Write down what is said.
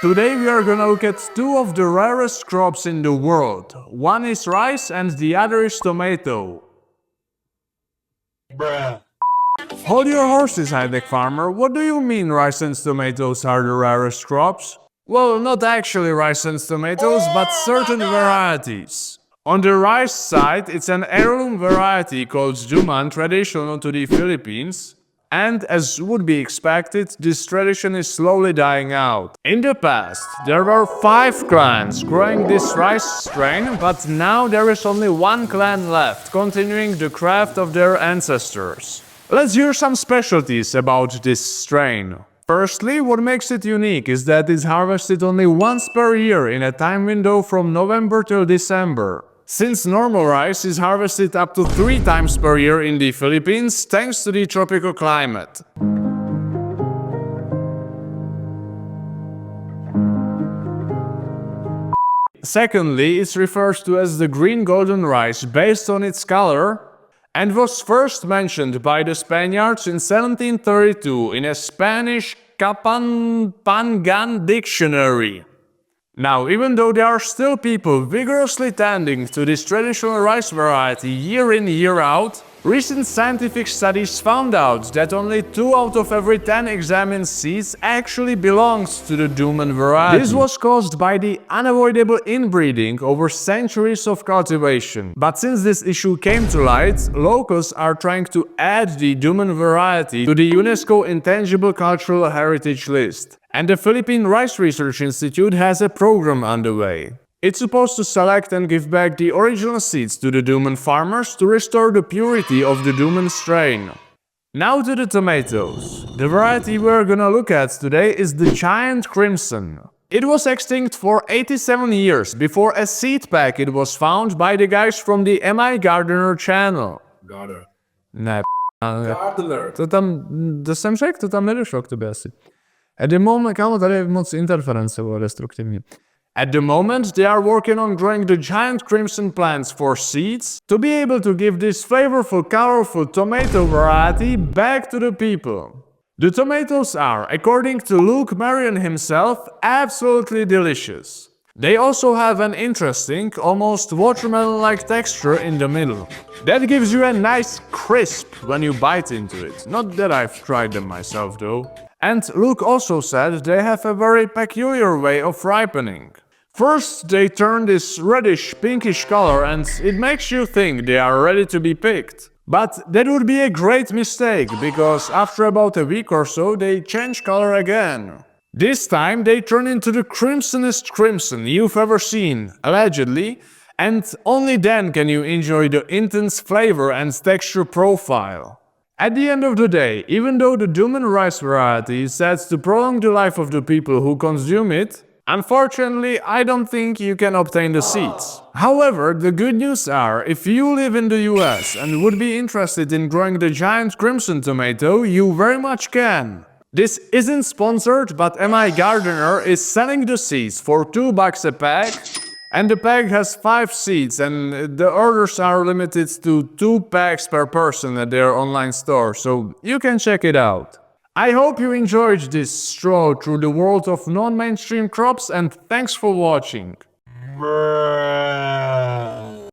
Today we are gonna look at two of the rarest crops in the world. One is rice and the other is tomato. Bruh. Hold your horses, high-tech farmer. What do you mean rice and tomatoes are the rarest crops? Well, not actually rice and tomatoes, but certain varieties. On the rice side, it's an heirloom variety called Duman, traditional to the Philippines. And as would be expected, this tradition is slowly dying out. In the past, there were 5 clans growing this rice strain, but now there is only one clan left, continuing the craft of their ancestors. Let's hear some specialties about this strain. Firstly, what makes it unique is that it's harvested only once per year in a time window from November till December. Since normal rice is harvested up to 3 times per year in the Philippines thanks to the tropical climate. Secondly, it's referred to as the green golden rice based on its color and was first mentioned by the Spaniards in 1732 in a Spanish Kapampangan dictionary. Now, even though there are still people vigorously tending to this traditional rice variety year in, year out, recent scientific studies found out that only 2 out of every 10 examined seeds actually belongs to the Duman variety. This was caused by the unavoidable inbreeding over centuries of cultivation. But since this issue came to light, locals are trying to add the Duman variety to the UNESCO Intangible Cultural Heritage list. And the Philippine Rice Research Institute has a program underway. It's supposed to select and give back the original seeds to the Duman farmers to restore the purity of the Duman strain. Now to the tomatoes. The variety we're gonna look at today is the Giant Crimson. It was extinct for 87 years before a seed packet was found by the guys from the MIgardener channel. Gardener. Ne, Gardener. to tam, dostałem czek, to tam nedošlo k tobě asi. At the moment, kámo, tady je moc interference destruktivní. At the moment, they are working on growing the giant crimson plants for seeds to be able to give this flavorful, colorful tomato variety back to the people. The tomatoes are, according to Luke Marion himself, absolutely delicious. They also have an interesting, almost watermelon-like texture in the middle. That gives you a nice crisp when you bite into it. Not that I've tried them myself though. And Luke also said they have a very peculiar way of ripening. First, they turn this reddish pinkish color and it makes you think they are ready to be picked. But that would be a great mistake, because after about a week or so they change color again. This time they turn into the crimsonest crimson you've ever seen, allegedly, and only then can you enjoy the intense flavor and texture profile. At the end of the day, even though the Duman rice variety is said to prolong the life of the people who consume it, unfortunately, I don't think you can obtain the seeds. However, the good news are, if you live in the US and would be interested in growing the giant crimson tomato, you very much can. This isn't sponsored, but MIgardener is selling the seeds for $2 a pack. And the pack has 5 seeds, and the orders are limited to 2 packs per person at their online store, so you can check it out. I hope you enjoyed this stroll through the world of non-mainstream crops, and thanks for watching. Bruh.